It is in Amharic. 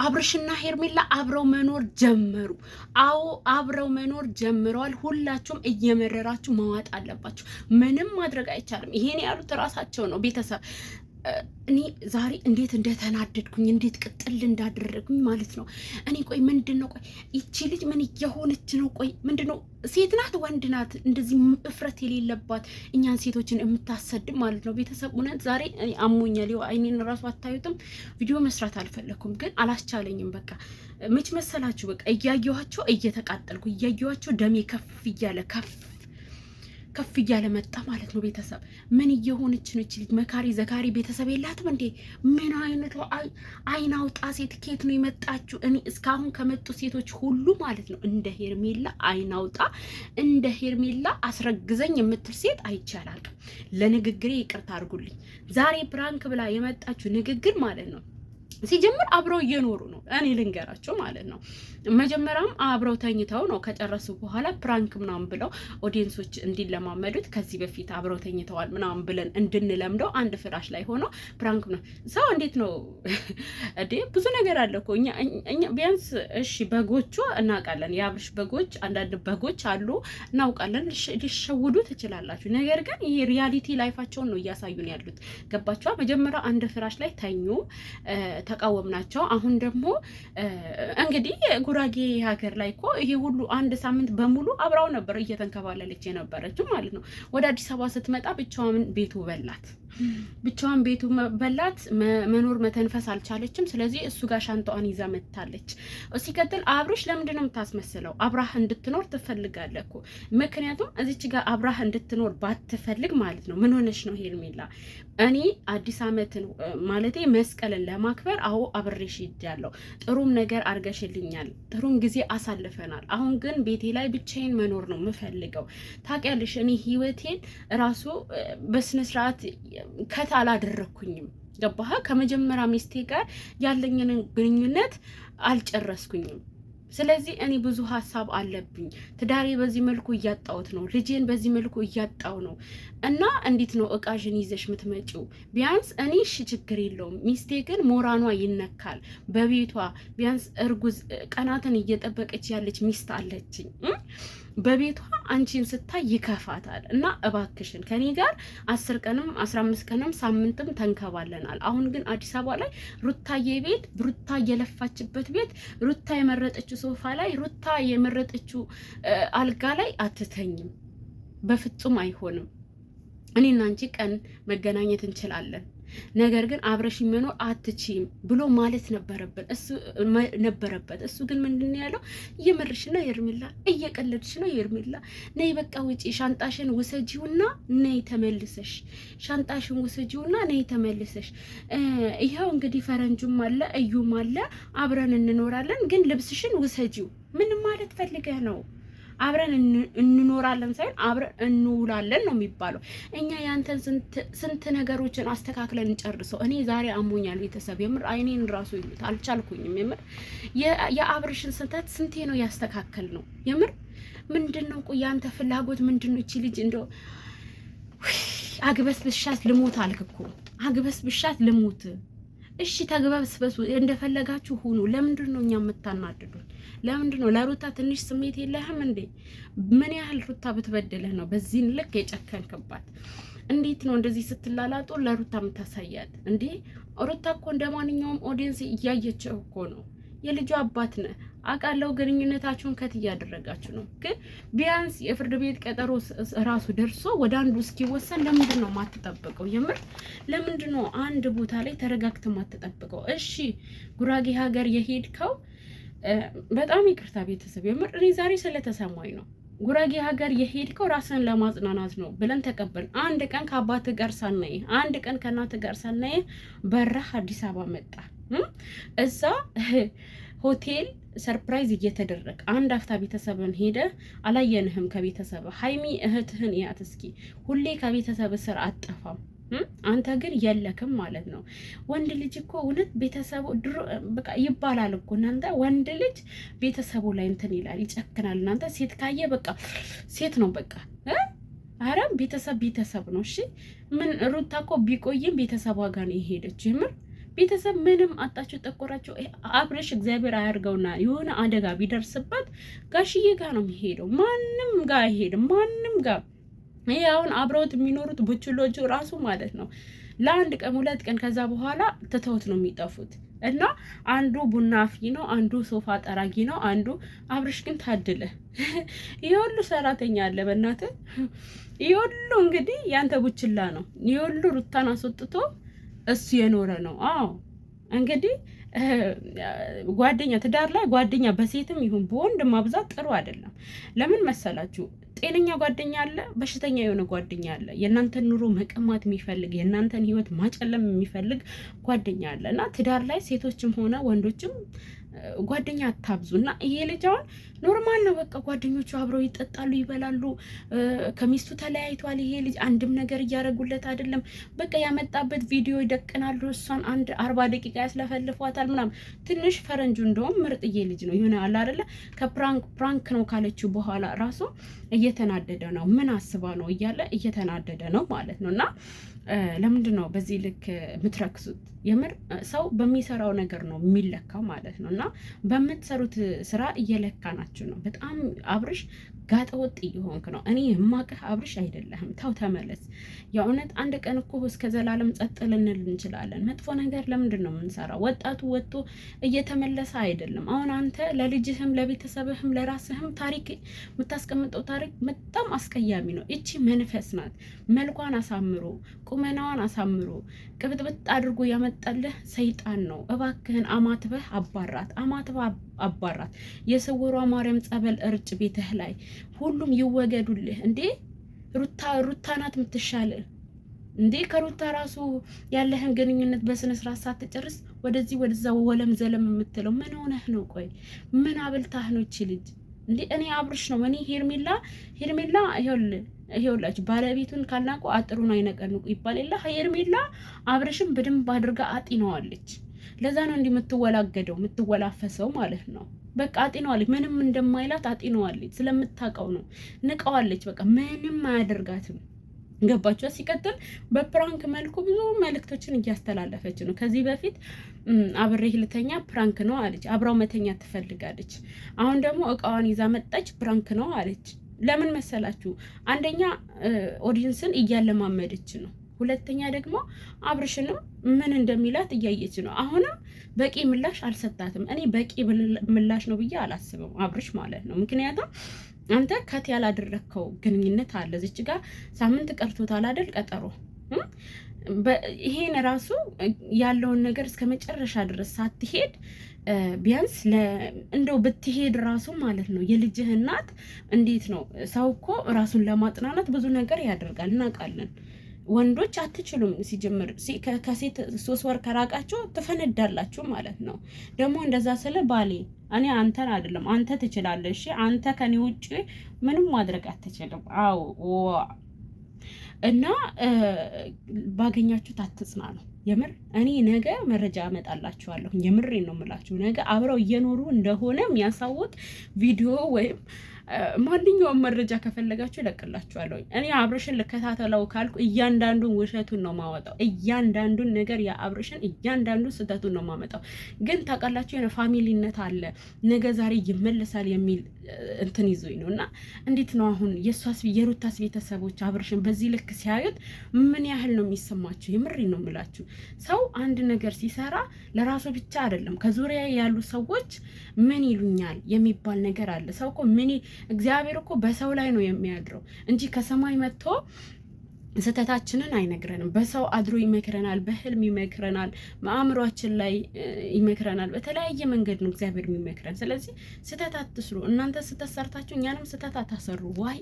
አብርሽና ሄርሜላ አብረው መኖር ጀመሩ። አዎ አብረው መኖር ጀምረዋል። ሁላችሁም እየመረራችሁ መዋጥ አለባችሁ። ምንም ማድረግ አይቻልም። ይሄን ያሉት ራሳቸው ነው። ቤተሰብ እኔ ዛሬ እንዴት እንደተናደድኩኝ እንዴት ቅጥል እንዳደረጉኝ ማለት ነው። እኔ ቆይ ምንድን ነው? ቆይ ይቺ ልጅ ምን እየሆነች ነው? ቆይ ምንድን ነው? ሴት ናት ወንድ ናት? እንደዚህ እፍረት የሌለባት እኛን ሴቶችን የምታሰድብ ማለት ነው። ቤተሰብ እውነት ዛሬ አሞኛል። ይኸው አይኔን ራሱ አታዩትም። ቪዲዮ መስራት አልፈለኩም ግን አላስቻለኝም። በቃ መች መሰላችሁ? በቃ እያየኋቸው እየተቃጠልኩ እያየኋቸው ደሜ ከፍ እያለ መጣ ማለት ነው። ቤተሰብ ምን እየሆነች ነው እቺ ልጅ? መካሪ ዘካሪ ቤተሰብ የላትም እንዴ? ምን አይነቱ አይን አውጣ ሴት ኬት ነው የመጣችሁ? እኔ እስካሁን ከመጡ ሴቶች ሁሉ ማለት ነው እንደ ሄርሜላ አይን አውጣ፣ እንደ ሄርሜላ አስረግዘኝ የምትል ሴት አይቻላል። ለንግግሬ ይቅርታ አድርጉልኝ። ዛሬ ፕራንክ ብላ የመጣችሁ ንግግር ማለት ነው ሲጀምር አብረው እየኖሩ ነው። እኔ ልንገራቸው ማለት ነው። መጀመሪያም አብረው ተኝተው ነው ከጨረሱ በኋላ ፕራንክ ምናምን ብለው ኦዲየንሶች እንዲለማመዱት ከዚህ በፊት አብረው ተኝተዋል ምናምን ብለን እንድንለምደው አንድ ፍራሽ ላይ ሆኖ ፕራንክ ነው። ሰው እንዴት ነው እንዴ? ብዙ ነገር አለ እኮ እኛ ቢያንስ እሺ፣ በጎቹ እናውቃለን። የአብርሽ በጎች አንዳንድ በጎች አሉ እናውቃለን። ሊሸውዱ ትችላላችሁ። ነገር ግን ይሄ ሪያሊቲ ላይፋቸውን ነው እያሳዩን ያሉት። ገባችኋ? መጀመሪያ አንድ ፍራሽ ላይ ተኙ፣ ተቃወምናቸው። አሁን ደግሞ እንግዲህ ጉራጌ ሀገር ላይ እኮ ይሄ ሁሉ አንድ ሳምንት በሙሉ አብራው ነበር እየተንከባለለች የነበረችው ማለት ነው። ወደ አዲስ አበባ ስትመጣ ብቻዋን ቤቱ በላት። መኖር መተንፈስ አልቻለችም። ስለዚህ እሱ ጋር ሻንጣዋን ይዛ መታለች። ሲቀጥል አብርሽ ለምንድን ነው የምታስመስለው? አብራህ እንድትኖር ትፈልጋለህ እኮ። ምክንያቱም እዚች ጋር አብራህ እንድትኖር ባትፈልግ ማለት ነው ምን ሆነች ነው ሄርሜላ? እኔ አዲስ ዓመትን ማለቴ መስቀልን ለማክበር አዎ አብሬሽ ሄጃለሁ። ጥሩም ነገር አርገሽልኛል። ጥሩም ጊዜ አሳልፈናል። አሁን ግን ቤቴ ላይ ብቻዬን መኖር ነው የምፈልገው። ታውቂያለሽ እኔ ህይወቴን ራሱ በስነ ስርዓት ከት አላደረኩኝም። ገባህ? ከመጀመሪያ ሚስቴ ጋር ያለኝን ግንኙነት አልጨረስኩኝም። ስለዚህ እኔ ብዙ ሀሳብ አለብኝ። ትዳሬ በዚህ መልኩ እያጣሁት ነው። ልጄን በዚህ መልኩ እያጣሁ ነው። እና እንዴት ነው እቃሽን ይዘሽ ምትመጪው? ቢያንስ እኔ እሺ ችግር የለውም። ሚስቴ ግን ሞራኗ ይነካል። በቤቷ ቢያንስ እርጉዝ ቀናትን እየጠበቀች ያለች ሚስት አለችኝ። በቤቷ አንቺን ስታይ ይከፋታል። እና እባክሽን ከኔ ጋር 10 ቀንም 15 ቀንም ሳምንትም ተንከባለናል። አሁን ግን አዲስ አበባ ላይ ሩታዬ ቤት፣ ሩታ የለፋችበት ቤት፣ ሩታ የመረጠችው ሶፋ ላይ፣ ሩታ የመረጠችው አልጋ ላይ አትተኝም። በፍጹም አይሆንም። እኔና አንቺ ቀን መገናኘት እንችላለን፣ ነገር ግን አብረሽ መኖር አትችይም ብሎ ማለት ነበረበት። እሱ ግን ምንድን ያለው? እየመርሽ ነው ሄርሜላ፣ እየቀለድሽ ነው ሄርሜላ፣ ነይ በቃ ውጪ፣ ሻንጣሽን ውሰጂውና ነይ ተመልሰሽ፣ ሻንጣሽን ውሰጂውና ነይ ተመልሰሽ። ይኸው እንግዲህ ፈረንጁም አለ እዩም አለ፣ አብረን እንኖራለን፣ ግን ልብስሽን ውሰጂው። ምን ማለት ፈልገህ ነው? አብረን እንኖራለን ሳይሆን አብረን እንውላለን ነው የሚባለው። እኛ ያንተን ስንት ነገሮችን አስተካክለን እንጨርሰው። እኔ ዛሬ አሞኛል ቤተሰብ፣ የምር አይኔን ራሱ ይሉት አልቻልኩኝም። የምር የአብርሽን ስህተት ስንቴ ነው ያስተካከል ነው? የምር ምንድን ነው ቆይ ያንተ ፍላጎት ምንድን ነው? እቺ ልጅ እንደው አግበስ ብሻት ልሞት አልክ እኮ፣ አግበስ ብሻት ልሞት። እሺ ተግበስበሱ፣ እንደፈለጋችሁ ሁኑ። ለምንድን ነው እኛ የምታናድዱን? ለምንድን ነው? ለሩታ ትንሽ ስሜት የለህም እንዴ? ምን ያህል ሩታ ብትበድልህ ነው በዚህን ልክ የጨከንክባት? እንዴት ነው እንደዚህ ስትላላጡ ለሩታ የምታሳያት እንዴ? ሩታ እኮ እንደ ማንኛውም ኦዲየንስ እያየችው እኮ ነው። የልጇ አባት ነህ አውቃለሁ። ግንኙነታችሁን ከት እያደረጋችሁ ነው። ግን ቢያንስ የፍርድ ቤት ቀጠሮ ራሱ ደርሶ ወደ አንዱ እስኪወሰን ለምንድን ነው የማትጠብቀው? የምር ለምንድን ነው አንድ ቦታ ላይ ተረጋግተህ የማትጠብቀው? እሺ ጉራጌ ሀገር የሄድከው በጣም ይቅርታ ቤተሰብ፣ የምር እኔ ዛሬ ስለተሰማኝ ነው። ጉራጌ ሀገር የሄድከው ራስን ለማጽናናት ነው ብለን ተቀበል። አንድ ቀን ከአባት ጋር ሳናይ፣ አንድ ቀን ከእናት ጋር ሳናይ በራህ አዲስ አበባ መጣ። እዛ ሆቴል ሰርፕራይዝ እየተደረገ አንድ አፍታ ቤተሰብን ሄደ አላየንህም። ከቤተሰብ ሀይሚ እህትህን ያት እስኪ ሁሌ ከቤተሰብ ስር አጠፋም። አንተ ግን የለክም ማለት ነው። ወንድ ልጅ እኮ እውነት ቤተሰቡ ድሮ በቃ ይባላል እኮ እናንተ ወንድ ልጅ ቤተሰቡ ላይ እንትን ይላል፣ ይጨክናል። እናንተ ሴት ካየ በቃ ሴት ነው በቃ። አረ ቤተሰብ ነው። እሺ ምን ሩታ እኮ ቢቆይም ቤተሰቧ ጋር ነው የሄደችው። የምር ቤተሰብ ምንም አጣችሁ ጠቆራችሁ፣ አብርሽ እግዚአብሔር አያርገውና የሆነ አደጋ ቢደርስበት ጋሽዬ ጋር ነው የሚሄደው፣ ማንም ጋር አይሄድም፣ ማንም ጋር። ይሄ አሁን አብረውት የሚኖሩት ቡችሎቹ ራሱ ማለት ነው ለአንድ ቀን 2 ቀን ከዛ በኋላ ትተውት ነው የሚጠፉት። እና አንዱ ቡና አፍይ ነው፣ አንዱ ሶፋ ጠራጊ ነው፣ አንዱ አብርሽ ግን ታድለ ይሄ ሁሉ ሰራተኛ አለ በእናትህ። ይሄ ሁሉ እንግዲህ ያንተ ቡችላ ነው። ይሄ ሁሉ ሩታን አስወጥቶ እሱ የኖረ ነው። አዎ እንግዲህ ጓደኛ ትዳር ላይ ጓደኛ በሴትም ይሁን በወንድ ማብዛት ጥሩ አይደለም። ለምን መሰላችሁ? ጤነኛ ጓደኛ አለ፣ በሽተኛ የሆነ ጓደኛ አለ። የእናንተን ኑሮ መቀማት የሚፈልግ የእናንተን ህይወት ማጨለም የሚፈልግ ጓደኛ አለ። እና ትዳር ላይ ሴቶችም ሆነ ወንዶችም ጓደኛ አታብዙ። እና ይሄ ልጅ አሁን ኖርማል ነው፣ በቃ ጓደኞቹ አብረው ይጠጣሉ፣ ይበላሉ። ከሚስቱ ተለያይቷል። ይሄ ልጅ አንድም ነገር እያደረጉለት አይደለም። በቃ ያመጣበት ቪዲዮ ይደቅናሉ፣ እሷን 40 ደቂቃ ያስለፈልፏታል ምናምን። ትንሽ ፈረንጁ እንደውም ምርጥዬ ልጅ ነው የሆነ አለ አይደለ፣ ከፕራንክ ነው ካለችው በኋላ ራሱ እየተናደደ ነው። ምን አስባ ነው እያለ እየተናደደ ነው ማለት ነው። እና ለምንድን ነው በዚህ ልክ የምትረክሱት? የምር ሰው በሚሰራው ነገር ነው የሚለካው ማለት ነው። እና በምትሰሩት ስራ እየለካ ናችሁ ነው። በጣም አብርሽ ጋጠ ወጥ እየሆንክ ነው። እኔ የማውቅህ አብርሽ አይደለህም። ተው ተመለስ። የእውነት አንድ ቀን እኮ እስከ ዘላለም ጸጥ ልንል እንችላለን። መጥፎ ነገር ለምንድን ነው የምንሰራው? ወጣቱ ወጥቶ እየተመለሰ አይደለም። አሁን አንተ ለልጅህም ለቤተሰብህም ለራስህም ታሪክ የምታስቀምጠው ታሪክ በጣም አስቀያሚ ነው። እቺ መንፈስ ናት። መልኳን አሳምሮ ቁመናዋን አሳምሮ ቅብጥብጥ አድርጎ ያመጣልህ ሰይጣን ነው። እባክህን አማትበህ አባራት፣ አማትበህ አባራት። የስውሯ ማርያም ጸበል እርጭ ቤትህ ላይ ሁሉም ይወገዱልህ። እንዴ ሩታ ናት የምትሻልህ እንዴ? ከሩታ ራሱ ያለህን ግንኙነት በስነ ስርዓት ሳትጨርስ ወደዚህ ወደዛ ወለም ዘለም የምትለው ምን ሆነህ ነው? ቆይ ምን አብልታህ ነው እቺ ልጅ እንዴ? እኔ አብርሽ ነው እኔ ሄርሜላ ይኸውላችሁ ባለቤቱን ካልናቁ አጥሩን አይነቀንቁ ይባል የለ። ሄርሜላ አብርሽን በደንብ አድርጋ አጢነዋለች። ለዛ ነው እንዲህ የምትወላገደው የምትወላፈሰው ማለት ነው። በቃ አጢነዋለች። ምንም እንደማይላት አጢነዋለች። ስለምታውቀው ነው። ንቀዋለች። በቃ ምንም አያደርጋትም። ገባችሁ? ሲቀጥል በፕራንክ መልኩ ብዙ መልእክቶችን እያስተላለፈች ነው። ከዚህ በፊት አብሬህ ልተኛ ፕራንክ ነው አለች። አብራው መተኛ ትፈልጋለች። አሁን ደግሞ እቃዋን ይዛ መጣች፣ ፕራንክ ነው አለች። ለምን መሰላችሁ? አንደኛ ኦዲየንስን እያለማመደች ነው። ሁለተኛ ደግሞ አብርሽንም ምን እንደሚላት እያየች ነው። አሁንም በቂ ምላሽ አልሰጣትም። እኔ በቂ ምላሽ ነው ብዬ አላስብም፣ አብርሽ ማለት ነው። ምክንያቱም አንተ ከት ያላደረግከው ግንኙነት አለ። እዚች ጋር ሳምንት ቀርቶታል አይደል? ቀጠሮ ይሄን ራሱ ያለውን ነገር እስከ መጨረሻ ድረስ ሳትሄድ ቢያንስ እንደው ብትሄድ ራሱ ማለት ነው። የልጅህ እናት እንዴት ነው? ሰው እኮ ራሱን ለማጥናናት ብዙ ነገር ያደርጋል፣ እናውቃለን። ወንዶች አትችሉም። ሲጀምር ከሴት 3 ወር ከራቃችሁ ትፈነዳላችሁ ማለት ነው። ደግሞ እንደዛ ስለ ባሌ እኔ አንተን አይደለም፣ አንተ ትችላለሽ። አንተ ከኔ ውጭ ምንም ማድረግ አትችልም። አዎ እና ባገኛችሁት አትጽናኑ። የምር እኔ ነገ መረጃ አመጣላችኋለሁ። የምሬን ነው የምላችሁ። ነገ አብረው እየኖሩ እንደሆነ የሚያሳውቅ ቪዲዮ ወይም ማንኛውም መረጃ ከፈለጋችሁ እለቅላችኋለሁ። እኔ አብርሽን ልከታተለው ካልኩ እያንዳንዱን ውሸቱን ነው ማወጣው። እያንዳንዱን ነገር የአብርሽን እያንዳንዱን ስህተቱን ነው ማመጣው። ግን ታውቃላችሁ የሆነ ፋሚሊነት አለ፣ ነገ ዛሬ ይመለሳል የሚል እንትን ይዞኝ ነው። እና እንዴት ነው አሁን የሩታስ ቤተሰቦች አብርሽን በዚህ ልክ ሲያዩት ምን ያህል ነው የሚሰማቸው? የምሬን ነው የምላችሁ። ሰው አንድ ነገር ሲሰራ ለራሱ ብቻ አይደለም፣ ከዙሪያ ያሉ ሰዎች ምን ይሉኛል የሚባል ነገር አለ። ሰው እኮ እግዚአብሔር እኮ በሰው ላይ ነው የሚያድረው እንጂ ከሰማይ መጥቶ ስህተታችንን አይነግረንም። በሰው አድሮ ይመክረናል፣ በህልም ይመክረናል፣ በአእምሯችን ላይ ይመክረናል። በተለያየ መንገድ ነው እግዚአብሔር የሚመክረን። ስለዚህ ስህተት አትስሩ። እናንተ ስህተት ሰርታችሁ እኛንም ስህተት አታሰሩ። ዋይ